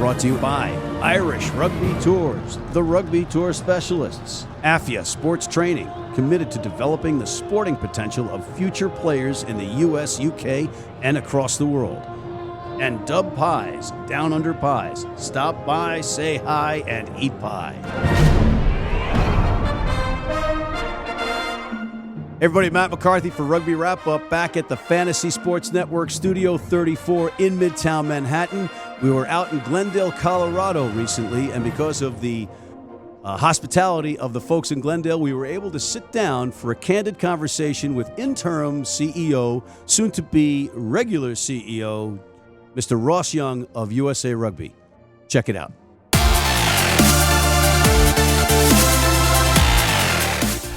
brought to you by Irish Rugby Tours, the Rugby Tour specialists, AFIA Sports Training, committed to developing the sporting potential of future players in the US, UK, and across the world. And Dub Pies, Down Under Pies. Stop by, say hi, and eat pie. Hey everybody, Matt McCarthy for Rugby Wrap-Up, back at the Fantasy Sports Network Studio 34 in Midtown Manhattan. We were out in Glendale, Colorado recently, and because of the hospitality of the folks in Glendale, we were able to sit down for a candid conversation with interim CEO, soon-to-be regular CEO, Mr. Ross Young of USA Rugby. Check it out.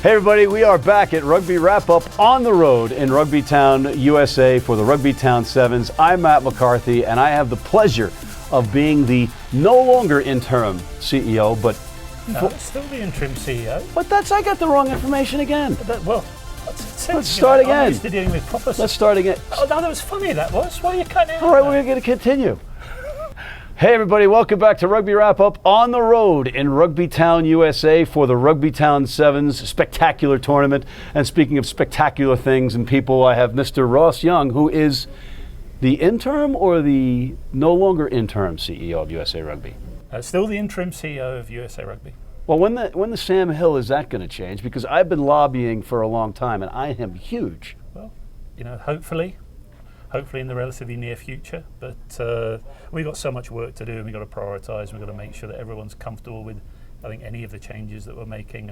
Hey everybody, we are back at Rugby Wrap-Up on the road in Rugby Town, USA for the Rugby Town Sevens. I'm Matt McCarthy, and I have the pleasure of being the no longer interim CEO, but... No, it's still the interim CEO. But I got the wrong information again. Let's start again. I'm used to dealing with proper... Let's start again. Oh, no, that was funny, that was. Why are you cutting it out? All right, we're going to continue. Hey everybody, welcome back to Rugby Wrap-Up on the road in Rugby Town, USA for the Rugby Town Sevens spectacular tournament. And speaking of spectacular things and people, I have Mr. Ross Young, who is the interim or the no longer interim CEO of USA Rugby? Still the interim CEO of USA Rugby. Well, when the Sam Hill is that going to change? Because I've been lobbying for a long time and I am huge. Well, hopefully in the relatively near future, but we've got so much work to do and we've got to prioritise, we've got to make sure that everyone's comfortable with, I think, any of the changes that we're making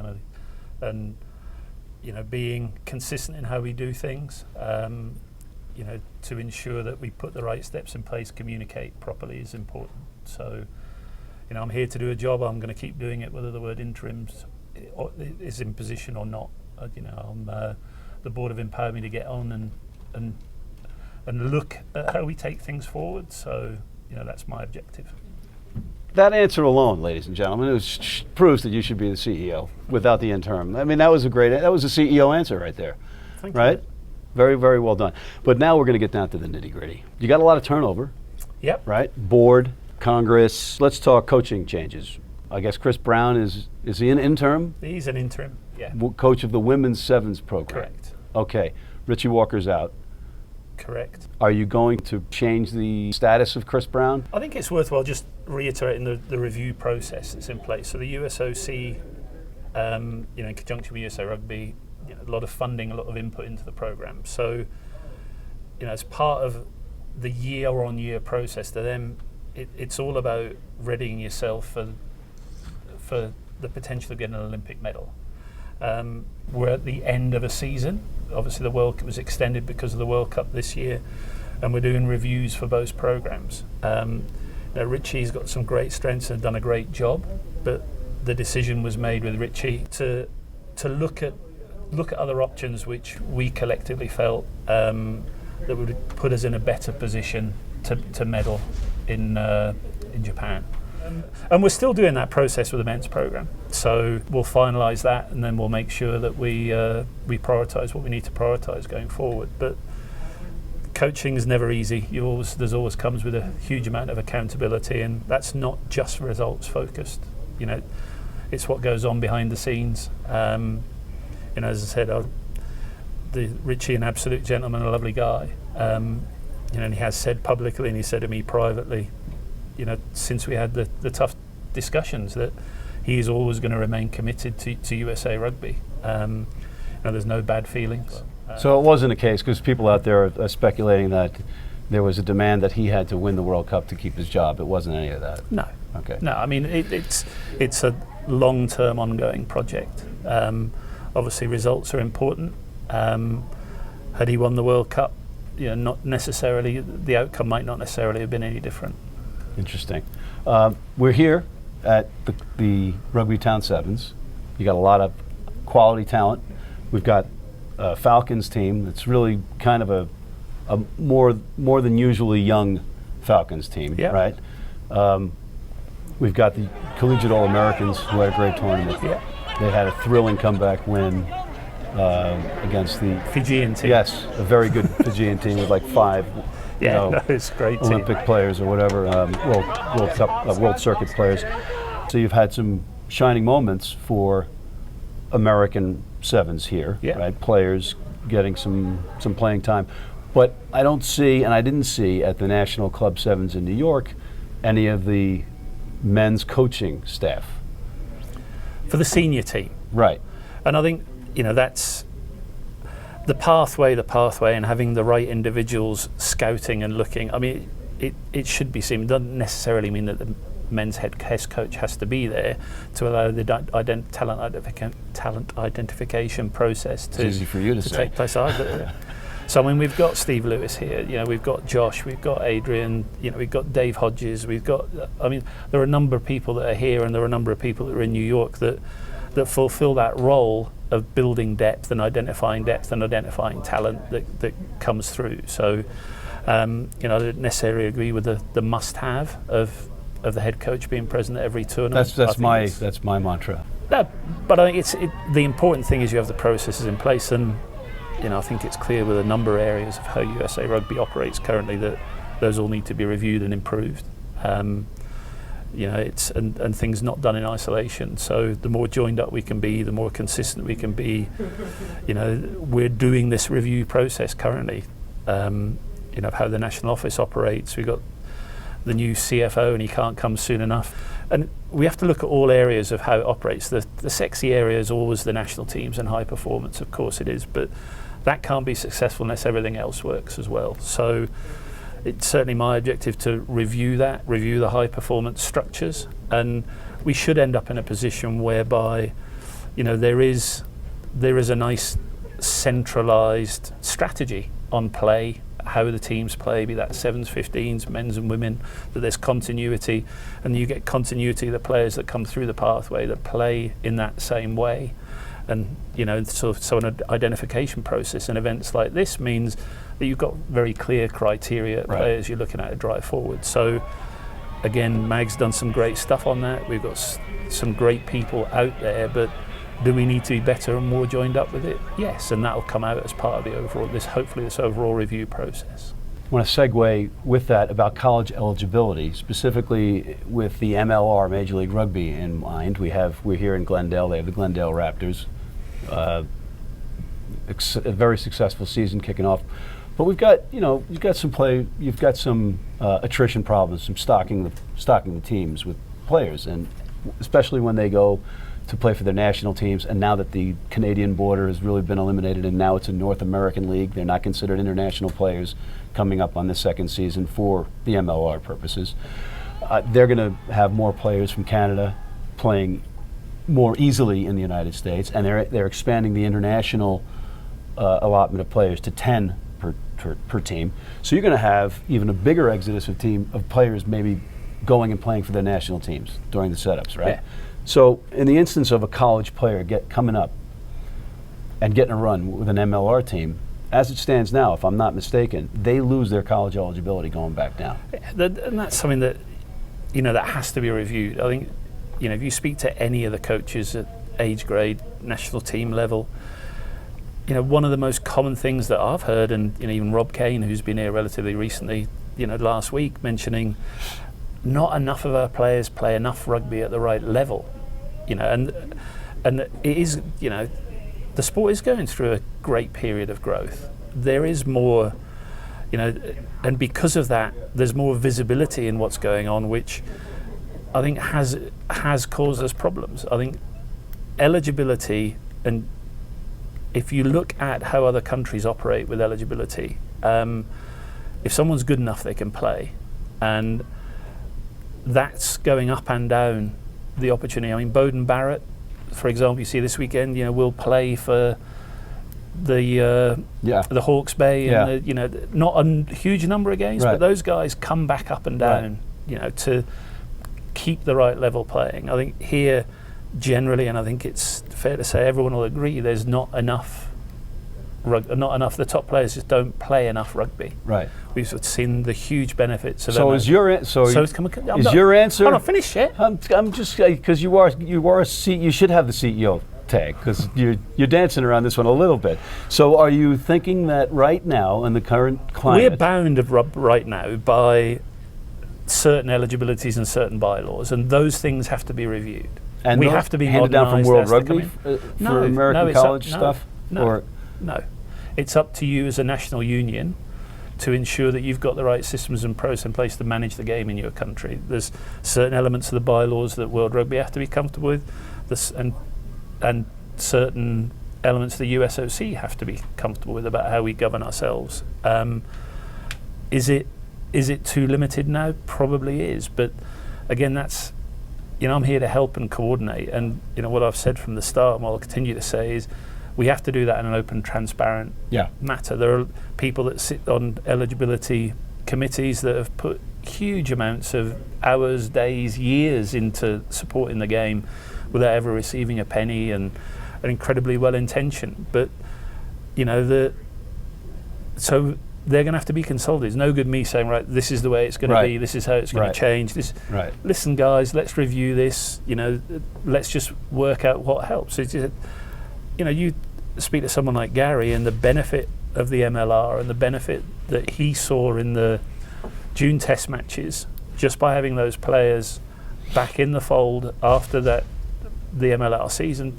and being consistent in how we do things, to ensure that we put the right steps in place, communicate properly is important. So, I'm here to do a job, I'm going to keep doing it whether the word interims is in position or not. The board have empowered me to get on and look at how we take things forward. So, that's my objective. That answer alone, ladies and gentlemen, proves that you should be the CEO without the interim. I mean, that was a CEO answer right there. Thank right? You. Very, very well done. But now we're going to get down to the nitty-gritty. You got a lot of turnover. Yep. Right? Board, Congress. Let's talk coaching changes. I guess Chris Brown is he an interim? He's an interim, yeah. Coach of the Women's Sevens program. Correct. Okay. Richie Walker's out. Correct. Are you going to change the status of Chris Brown? I think it's worthwhile just reiterating the review process that's in place. So the USOC, in conjunction with USA Rugby, a lot of funding, a lot of input into the program. So, as part of the year-on-year process, to them, it's all about readying yourself for the potential of getting an Olympic medal. We're at the end of a season. Obviously, the World Cup was extended because of the World Cup this year, and we're doing reviews for both programs. Richie's got some great strengths and done a great job, but the decision was made with Richie to look at other options which we collectively felt that would put us in a better position to medal in Japan. And we're still doing that process with the men's program. So we'll finalise that, and then we'll make sure that we prioritise what we need to prioritise going forward. But coaching is never easy. There's always comes with a huge amount of accountability, and that's not just results focused. It's what goes on behind the scenes. As I said, Richie, an absolute gentleman, a lovely guy. And he has said publicly, and he said to me privately, since we had the tough discussions, that he is always going to remain committed to USA Rugby. There's no bad feelings. So it wasn't a case, because people out there are speculating that there was a demand that he had to win the World Cup to keep his job. It wasn't any of that. No. Okay. No, I mean, it's a long-term ongoing project. Obviously, results are important. Had he won the World Cup, not necessarily, the outcome might not necessarily have been any different. Interesting. We're here at the Rugby Town Sevens. You got a lot of quality talent. We've got a Falcons team that's really kind of a more than usually young Falcons team, yeah. Right? We've got the Collegiate All-Americans who had a great tournament. Yeah. They had a thrilling comeback win against the Fijian team. Yes, a very good Fijian team with like five Yeah, no, it's great. Olympic players or whatever, World Circuit players. So you've had some shining moments for American sevens here, right? Players getting some playing time. But I don't see, and I didn't see at the National Club Sevens in New York, any of the men's coaching staff. For the senior team. Right. And I think, that's the pathway, and having the right individuals scouting and looking. I mean, it should be seen. It doesn't necessarily mean that the men's head coach has to be there to allow the talent identification process to, easy for you to say. Take place. So I mean, we've got Steve Lewis here. We've got Josh. We've got Adrian. We've got Dave Hodges. We've got. I mean, there are a number of people that are here, and there are a number of people that are in New York that fulfill that role of building depth and identifying talent that comes through. So, I don't necessarily agree with the must-have of the head coach being present at every tournament. That's my mantra. No, but I think the important thing is you have the processes in place, and I think it's clear with a number of areas of how USA Rugby operates currently that those all need to be reviewed and improved. It's and things not done in isolation. So the more joined up we can be, the more consistent we can be. We're doing this review process currently. Of how the national office operates. We've got the new CFO, and he can't come soon enough. And we have to look at all areas of how it operates. The sexy area is always the national teams and high performance, of course it is, but that can't be successful unless everything else works as well. So it's certainly my objective to review the high performance structures, and we should end up in a position whereby there is a nice centralized strategy on play, how the teams play, be that sevens, 15s, men's and women, that there's continuity, and you get continuity of the players that come through the pathway that play in that same way. And so an identification process in events like this means that you've got very clear criteria players you're looking at to drive forward. So again, Mag's done some great stuff on that. We've got some great people out there, but do we need to be better and more joined up with it? Yes, and that'll come out as part of the overall, hopefully this overall review process. I want to segue with that about college eligibility, specifically with the MLR, Major League Rugby, in mind. We're here in Glendale. They have the Glendale Raptors, a very successful season kicking off. But you've got some attrition problems, some stocking the teams with players, and especially when they go to play for their national teams, and now that the Canadian border has really been eliminated and now it's a North American league, they're not considered international players coming up on the second season for the MLR purposes. They're going to have more players from Canada playing more easily in the United States, and they're expanding the international allotment of players to 10 per team. So you're going to have even a bigger exodus of players maybe going and playing for their national teams during the setups, right? Yeah. So in the instance of a college player coming up and getting a run with an MLR team, as it stands now, if I'm not mistaken, they lose their college eligibility going back down. And that's something that, that has to be reviewed. I think, if you speak to any of the coaches at age grade, national team level, one of the most common things that I've heard, and even Rob Kane, who's been here relatively recently, last week, mentioning not enough of our players play enough rugby at the right level, and it is, the sport is going through a great period of growth. There is more, and because of that, there's more visibility in what's going on, which I think has caused us problems. I think eligibility, and if you look at how other countries operate with eligibility, if someone's good enough, they can play, and that's going up and down the opportunity. I mean, Bowden Barrett, for example, you see this weekend, will play for the Hawke's Bay, and not a huge number of games, but those guys come back up and down, to keep the right level playing. I think here, generally, and I think it's fair to say everyone will agree, there's not enough. The top players just don't play enough rugby. Right. We've sort of seen the huge benefits of. So them. Is your answer? I'm not finished yet. I'm just because you should have the CEO tag, because you're dancing around this one a little bit. So are you thinking that right now in the current climate? We're bound of right now by certain eligibilities and certain bylaws, and those things have to be reviewed. And we have to be handed down from World Rugby no, American no, college stuff? No, it's up to you as a national union to ensure that you've got the right systems and process in place to manage the game in your country. There's certain elements of the bylaws that World Rugby have to be comfortable with, and certain elements of the USOC have to be comfortable with about how we govern ourselves. Is it too limited now? Probably is, but again, that's, I'm here to help and coordinate, and what I've said from the start, and what I'll continue to say is, we have to do that in an open, transparent matter. There are people that sit on eligibility committees that have put huge amounts of hours, days, years into supporting the game without ever receiving a penny, and are incredibly well intentioned. But so they're going to have to be consulted. It's no good me saying, right, this is the way it's going to be, this is how it's going to change. Listen, guys, let's review this. Let's just work out what helps. It's just, you speak to someone like Gary and the benefit of the MLR and the benefit that he saw in the June test matches, just by having those players back in the fold after the MLR season,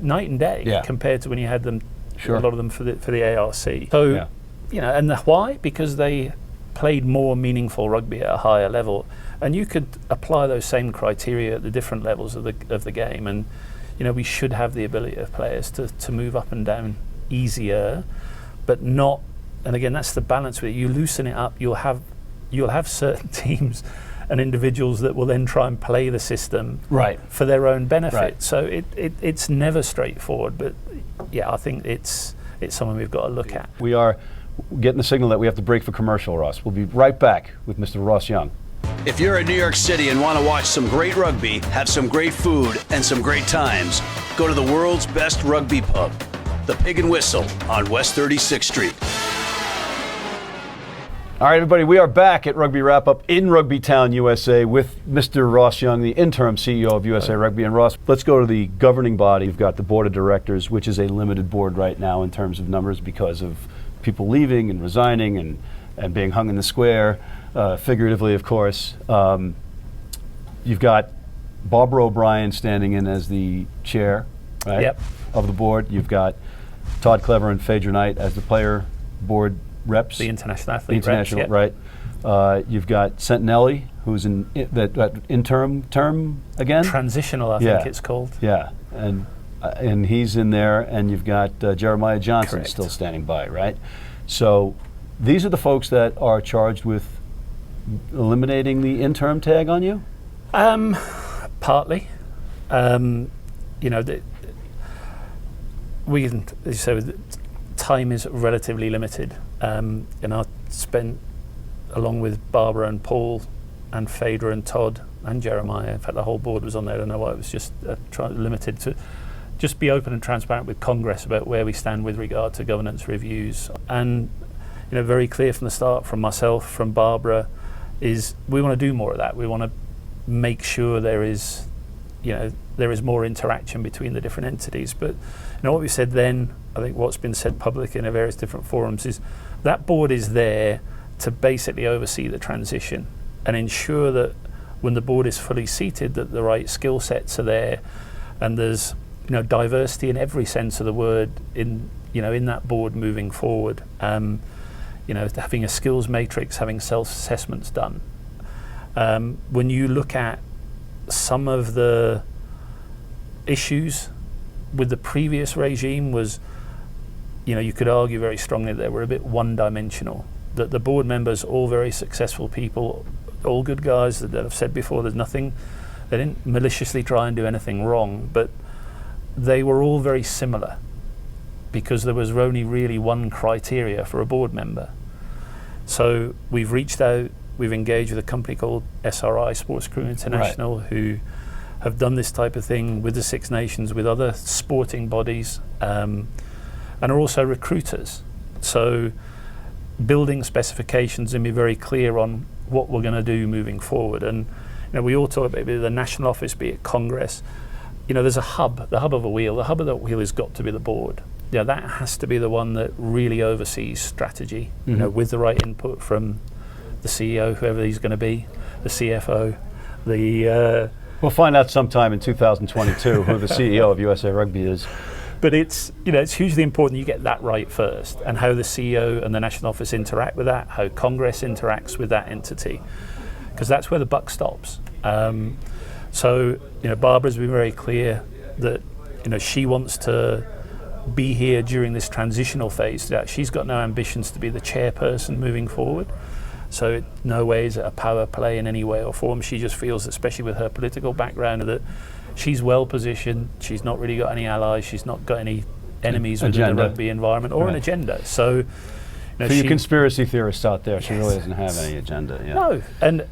night and day compared to when you had them, a lot of them for the ARC. So, and why? Because they played more meaningful rugby at a higher level, and you could apply those same criteria at the different levels of the game, and we should have the ability of players to move up and down easier, but not. And again, that's the balance with it. You loosen it up, you'll have certain teams and individuals that will then try and play the system for their own benefit. So it's never straightforward. But I think it's something we've got to look at. We are getting the signal that we have to break for commercial, Ross. We'll be right back with Mr. Ross Young. If you're in New York City and want to watch some great rugby, have some great food, and some great times, go to the world's best rugby pub, the Pig and Whistle on West 36th Street. All right, everybody, we are back at Rugby Wrap-Up in Rugby Town, USA, with Mr. Ross Young, the Interim CEO of USA Rugby. And Ross, let's go to the governing body. You've got the Board of Directors, which is a limited board right now in terms of numbers because of people leaving and resigning and being hung in the square. Figuratively, of course. You've got Barbara O'Brien standing in as the chair of the board. You've got Todd Clever and Phaedra Knight as the player board reps. The international athlete reps. You've got Sentinelli, who's in that interim term again? Transitional, I think it's called. Yeah, and he's in there, and you've got Jeremiah Johnson still standing by, right? So these are the folks that are charged with eliminating the interim tag on you? Partly. We can, so time is relatively limited, and I spent, along with Barbara and Paul and Phaedra and Todd and Jeremiah, in fact the whole board was on there, I don't know why, it was just limited to just be open and transparent with Congress about where we stand with regard to governance reviews. And very clear from the start, from myself, from Barbara, is we want to do more of that. We want to make sure there is more interaction between the different entities. But what we said then, I think what's been said publicly in various different forums, is that board is there to basically oversee the transition and ensure that when the board is fully seated, that the right skill sets are there, and there's diversity in every sense of the word in that board moving forward. Having a skills matrix, having self-assessments done. When you look at some of the issues with the previous regime was, you could argue very strongly that they were a bit one-dimensional, that the board members, all very successful people, all good guys, that I've said before, they didn't maliciously try and do anything wrong, but they were all very similar because there was only really one criteria for a board member. So we've reached out, we've engaged with a company called SRI, Sports Crew International, who have done this type of thing with the Six Nations, with other sporting bodies, and are also recruiters. So building specifications and be very clear on what we're going to do moving forward. And we all talk about the national office, be it Congress, there's a hub, the hub of a wheel. The hub of that wheel has got to be the board. Yeah, that has to be the one that really oversees strategy, with the right input from the CEO, whoever he's going to be, the CFO, We'll find out sometime in 2022 who the CEO of USA Rugby is. But it's hugely important you get that right first, and how the CEO and the national office interact with that, how Congress interacts with that entity, because that's where the buck stops. So Barbara's been very clear that she wants to be here during this transitional phase. That she's got no ambitions to be the chairperson moving forward. So no way is it a power play in any way or form. She just feels, especially with her political background, that she's well positioned. She's not really got any allies. She's not got any enemies within the rugby environment or an agenda. So, for you conspiracy theorists out there, she really doesn't have any agenda. Yeah. No, and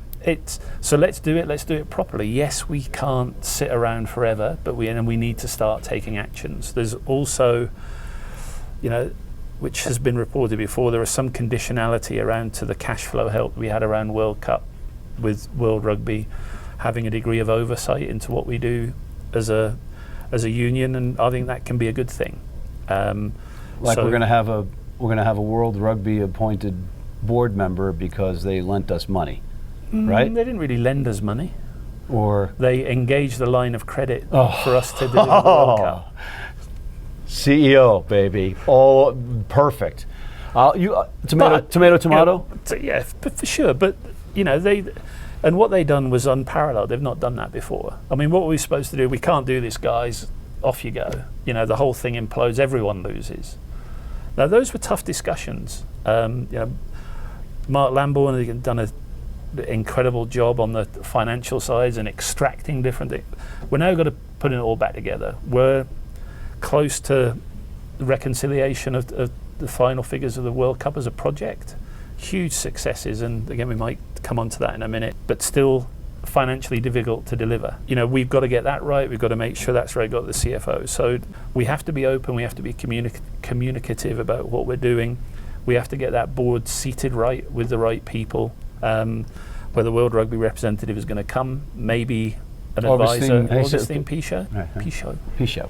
so let's do it. Let's do it properly. Yes, we can't sit around forever, but we need to start taking actions. There's also, which has been reported before, there is some conditionality around to the cash flow help we had around World Cup with World Rugby, having a degree of oversight into what we do as a union, and I think that can be a good thing. We're going to have a World Rugby appointed board member because they lent us money, right? They didn't really lend us money. Or they engaged the line of credit for us to deliver the World Cup. CEO, baby. Oh, perfect. Tomato? Yeah, for sure. But, and what they done was unparalleled. They've not done that before. I mean, what were we supposed to do? We can't do this, guys. Off you go. The whole thing implodes. Everyone loses. Now, those were tough discussions. Mark Lambourne had done an incredible job on the financial sides and extracting different things. We're now got to put it all back together. We're close to the reconciliation of the final figures of the World Cup as a project. Huge successes, and again we might come on to that in a minute, but still financially difficult to deliver. We've got to get that right. We've got to make sure that's right. Got the CFO. So we have to be open. We have to be communicative about what we're doing. We have to get that board seated right with the right people. Where the World Rugby representative is going to come, maybe an advisor, Augustin Pichot. Pichot.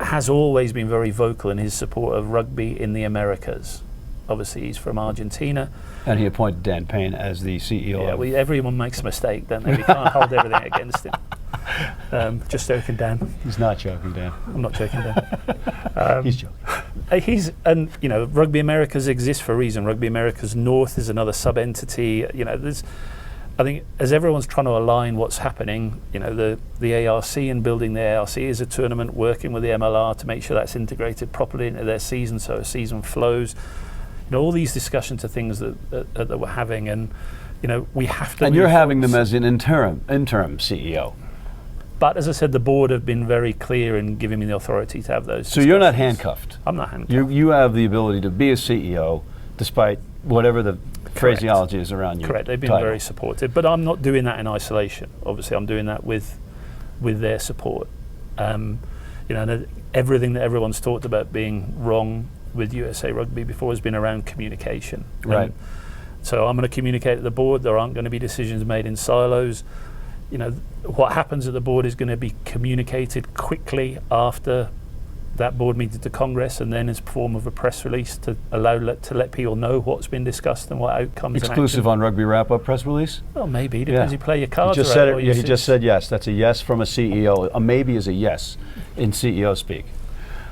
Has always been very vocal in his support of rugby in the Americas. Obviously, he's from Argentina. And he appointed Dan Payne as the CEO. Yeah, everyone makes a mistake, don't they? We can't hold everything against him. Just joking, Dan. He's not joking, Dan. I'm not joking, Dan. He's joking. Rugby Americas exists for a reason. Rugby Americas North is another sub-entity. I think as everyone's trying to align what's happening, the ARC and building the ARC is a tournament, working with the MLR to make sure that's integrated properly into their season, so a season flows. All these discussions are things that we're having, and we have to. And you're having them as an interim CEO. But as I said, the board have been very clear in giving me the authority to have those. So you're not handcuffed. I'm not handcuffed. You have the ability to be a CEO despite whatever the phraseology is around you. Correct. They've been very supportive, but I'm not doing that in isolation. Obviously, I'm doing that with their support. And everything that everyone's talked about being wrong with USA Rugby before has been around communication. Right. So I'm going to communicate to the board. There aren't going to be decisions made in silos. What happens at the board is going to be communicated quickly after that board meeting to Congress, and then in form of a press release to let people know what's been discussed and what outcomes. Exclusive on Rugby Wrap-Up press release? Well, maybe. Depends. You play your cards. He just said it. He just said yes. That's a yes from a CEO. A maybe is a yes in CEO speak.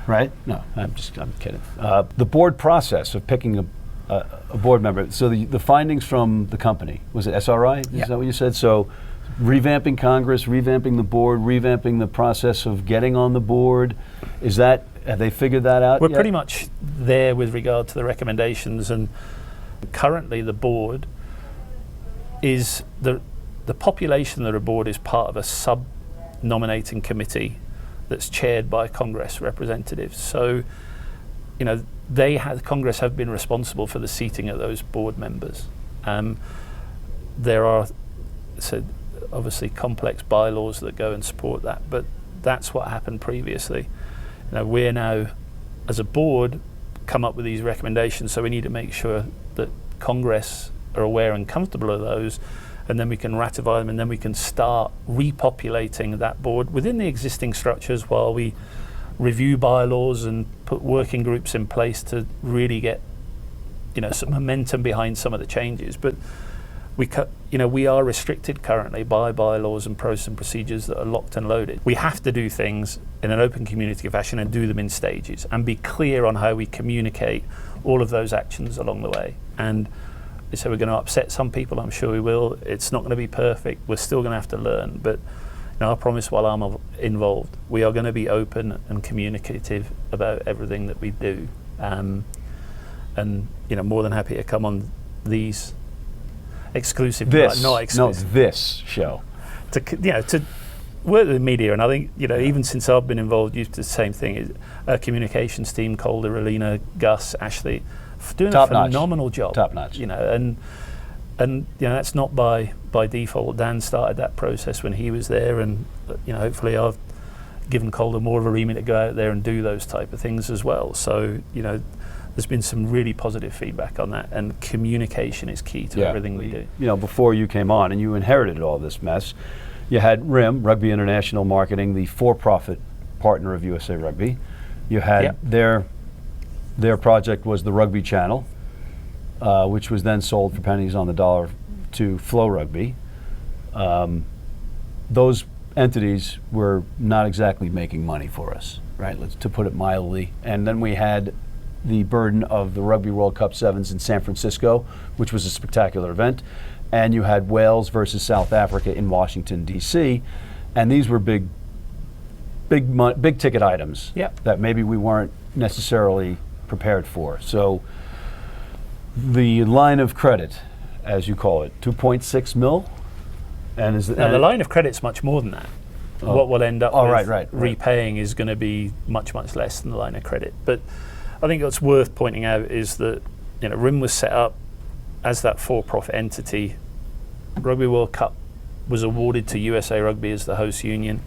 Right? No, I'm kidding. The board process of picking a board member. So the findings from the company, was it SRI? Yeah. Is that what you said? So revamping Congress, revamping the board, revamping the process of getting on the board. Have they figured that out We're yet? pretty much there with regard to the recommendations, and currently the board is the population of the board is part of a sub-nominating committee that's chaired by Congress representatives. So, Congress have been responsible for the seating of those board members. There are obviously complex bylaws that go and support that, but that's what happened previously. We're now, as a board, come up with these recommendations, so we need to make sure that Congress are aware and comfortable of those, and then we can ratify them, and then we can start repopulating that board within the existing structures while we review bylaws and put working groups in place to really get, some momentum behind some of the changes. But we are restricted currently by bylaws and process and procedures that are locked and loaded. We have to do things in an open community fashion and do them in stages and be clear on how we communicate all of those actions along the way. And so we're going to upset some people, I'm sure we will. It's not going to be perfect. We're still going to have to learn. But I promise while I'm involved, we are going to be open and communicative about everything that we do. And more than happy to come on these exclusive, not exclusive. No, this show. To work with the media, and I think, even since I've been involved, used to the same thing. Our communications team, Calder, Alina, Gus, Ashley, doing a phenomenal job. Top notch. And that's not by default. Dan started that process when he was there, and hopefully I've given Calder more of a remit to go out there and do those type of things as well. So there's been some really positive feedback on that, and communication is key to everything we do. Before you came on and you inherited all this mess, you had RIM, Rugby International Marketing, the for-profit partner of USA Rugby. You had their project was the Rugby Channel, which was then sold for pennies on the dollar to Flow Rugby. Those entities were not exactly making money for us, right? To put it mildly. And then we had the burden of the Rugby World Cup Sevens in San Francisco, which was a spectacular event. And you had Wales versus South Africa in Washington, D.C. And these were big ticket items that maybe we weren't necessarily prepared for. So the line of credit, as you call it, 2.6 mil? And the line of credit's much more than that. What we'll end up with repaying is going to be much, much less than the line of credit. But I think what's worth pointing out is that RIM was set up as that for-profit entity. Rugby World Cup was awarded to USA Rugby as the host union,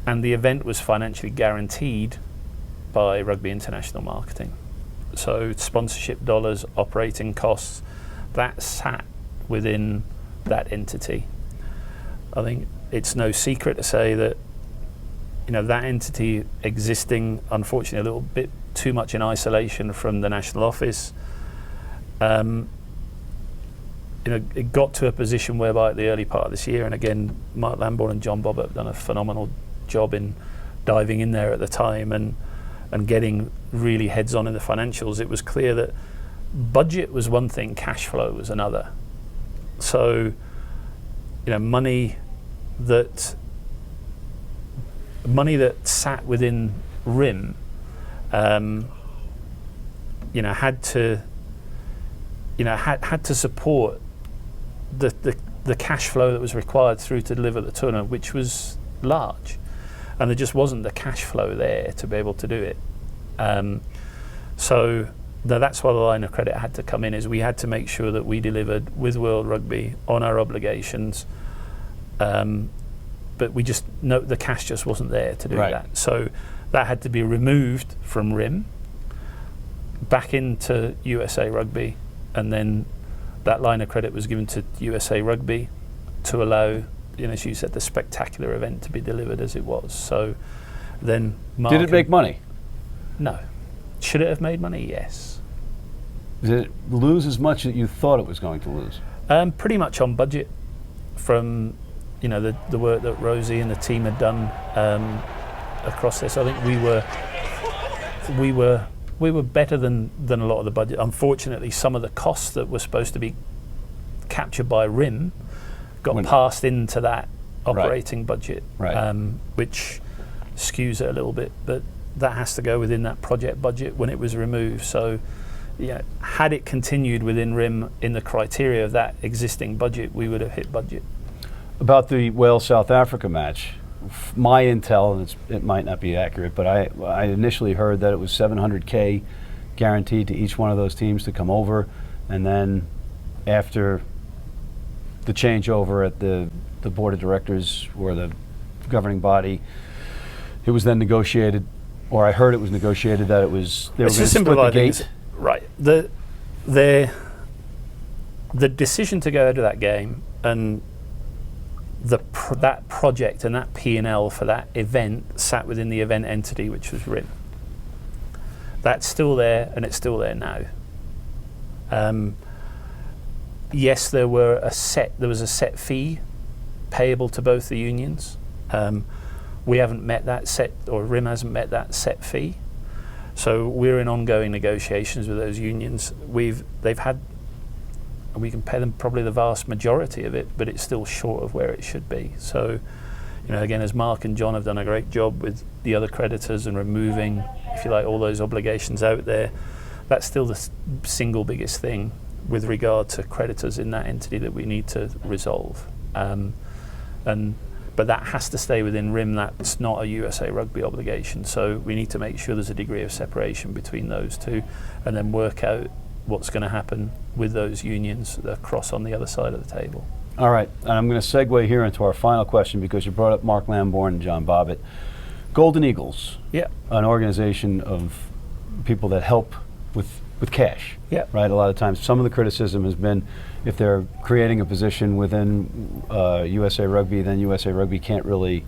and the event was financially guaranteed by Rugby International Marketing. So sponsorship dollars, operating costs, that sat within that entity. I think it's no secret to say that that entity existing, unfortunately, a little bit too much in isolation from the national office. It got to a position whereby at the early part of this year, and again, Mark Lambourne and John Bob have done a phenomenal job in diving in there at the time and getting really heads on in the financials. It was clear that budget was one thing, cash flow was another. So, money that sat within RIM, had to support the cash flow that was required through to deliver the tournament, which was large, and there just wasn't the cash flow there to be able to do it. So that's why the line of credit had to come in, is we had to make sure that we delivered with World Rugby on our obligations, but we just know the cash just wasn't there to do that. So that had to be removed from RIM back into USA Rugby, and then that line of credit was given to USA Rugby to allow, as you said, the spectacular event to be delivered as it was. So then did it make money? No. Should it have made money? Yes. Did it lose as much as you thought it was going to lose? Pretty much on budget from the work that Rosie and the team had done across this. I think we were better than a lot of the budget. Unfortunately, some of the costs that were supposed to be captured by RIM got passed into that operating budget, which skews it a little bit. But that has to go within that project budget when it was removed. So, had it continued within RIM in the criteria of that existing budget, we would have hit budget. About the Wales-South Africa match, my intel, and it might not be accurate, but I initially heard that it was $700K guaranteed to each one of those teams to come over, and then after the changeover at the board of directors or the governing body, it was then negotiated, or I heard it was negotiated that they were going to split the gate. Right. The decision to go out of that game and that project and that P&L for that event sat within the event entity, which was RIM. That's still there, and it's still there now. Yes, there was a set fee payable to both the unions. We haven't met that set, or RIM hasn't met that set fee. So we're in ongoing negotiations with those unions. They've had, we can pay them probably the vast majority of it, but it's still short of where it should be. So, again, as Mark and John have done a great job with the other creditors and removing, if you like, all those obligations out there, that's still the single biggest thing with regard to creditors in that entity that we need to resolve. But that has to stay within RIM. That's not a USA Rugby obligation. So we need to make sure there's a degree of separation between those two, and then work out what's going to happen with those unions that cross on the other side of the table. All right, and I'm going to segue here into our final question, because you brought up Mark Lambourne and John Bobbitt. Golden Eagles, Yeah. an organization of people that help with cash, Yeah. right? A lot of times, some of the criticism has been if they're creating a position within USA Rugby, then USA Rugby can't really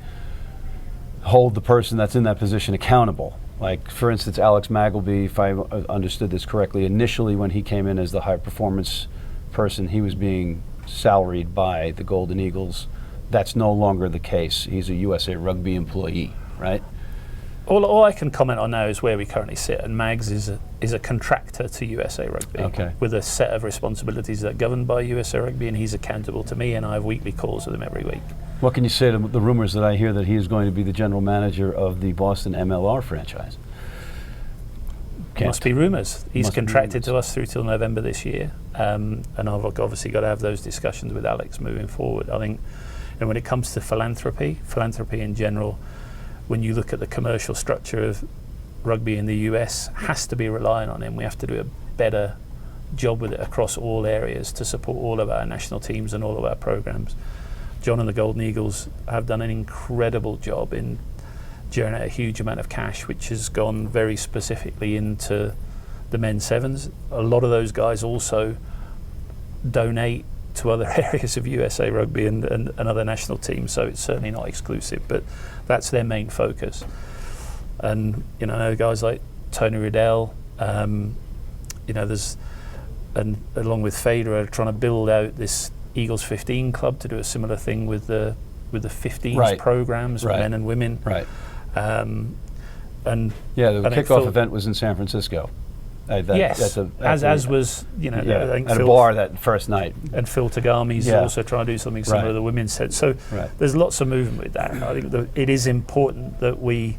hold the person that's in that position accountable. Like, for instance, Alex Magleby, if I understood this correctly, initially when he came in as the high performance person, he was being salaried by the Golden Eagles. That's no longer the case. He's a USA Rugby employee, right? All I can comment on now is where we currently sit, and Mags is a contractor to USA Rugby, Okay. with a set of responsibilities that are governed by USA Rugby, and he's accountable to me, and I have weekly calls with him every week. What can you say to the rumors that I hear that he is going to be the general manager of the Boston MLR franchise? Must be rumours. He's Must be contracted rumours. to us through till November this year, and I've obviously got to have those discussions with Alex moving forward. I think, when it comes to philanthropy in general, when you look at the commercial structure of rugby in the US, has to be relying on him. We have to do a better job with it across all areas to support all of our national teams and all of our programs. John and the Golden Eagles have done an incredible job in generating a huge amount of cash, which has gone very specifically into the men's sevens. A lot of those guys also donate to other areas of USA Rugby and other national teams, so it's certainly not exclusive, but that's their main focus. And I know guys like Tony Riddell, there's, and along with Fader, are trying to build out this Eagles 15 club to do a similar thing with the 15s Right. programs, Right. men and women. Right. And Yeah, the I think kickoff Phil- event was in San Francisco. Yes, as was, I think at a Phil, bar that first night. and Phil Tagami's Yeah. also trying to do something similar Right. to the women's set. So Right. there's lots of movement with that. I think it is important that we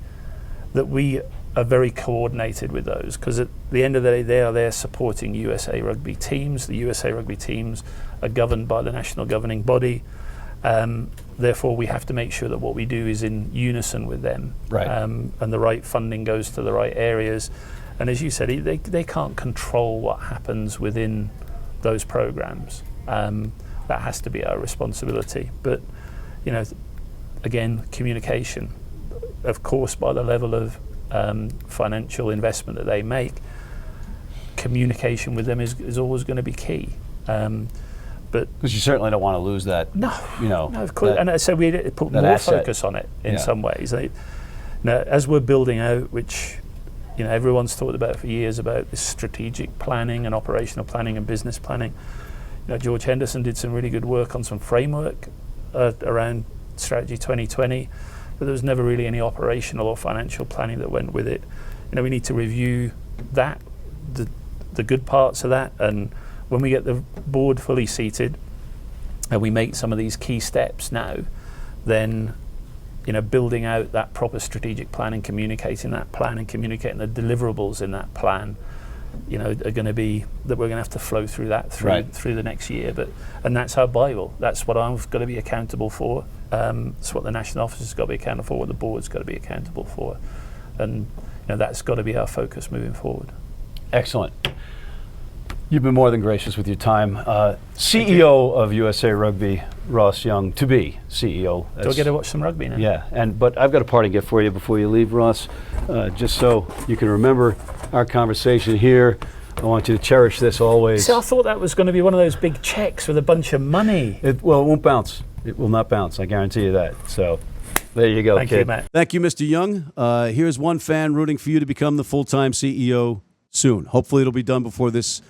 are very coordinated with those, because at the end of the day, they are there supporting USA Rugby teams. The USA Rugby teams are governed by the national governing body. Therefore, we have to make sure that what we do is in unison with them, Right. and the right funding goes to the right areas. And as you said, they can't control what happens within those programs. That has to be our responsibility. But, again, communication, of course, by the level of financial investment that they make, communication with them is always going to be key. But Because you certainly don't want to lose that. no, of course. that- And so we put that more asset. focus on it in Yeah. some ways. As we're building out, which everyone's talked about for years, about this strategic planning and operational planning and business planning. George Henderson did some really good work on some framework around Strategy 2020, but there was never really any operational or financial planning that went with it. We need to review that, the good parts of that, and when we get the board fully seated and we make some of these key steps now, then building out that proper strategic plan and communicating that plan and communicating the deliverables in that plan, are going to be that we're going to have to flow through that through the next year. And that's our Bible. That's what I've got to be accountable for. It's what the national office has got to be accountable for. What the board's got to be accountable for, and that's got to be our focus moving forward. Excellent. You've been more than gracious with your time. CEO of USA Rugby, Ross Young, to be CEO. Do I get to watch some rugby now? Yeah, but I've got a parting gift for you before you leave, Ross, just so you can remember our conversation here. I want you to cherish this always. So I thought that was going to be one of those big checks with a bunch of money. Well, it won't bounce. It will not bounce. I guarantee you that. So there you go, Thank kid. you, Matt. Thank you, Mr. Young. Here's one fan rooting for you to become the full-time CEO soon. Hopefully it'll be done before this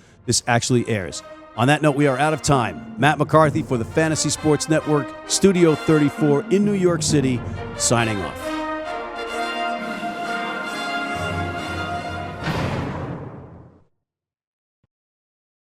actually airs. On that note, we are out of time. Matt McCarthy for the Fantasy Sports Network, Studio 34 in New York City, signing off.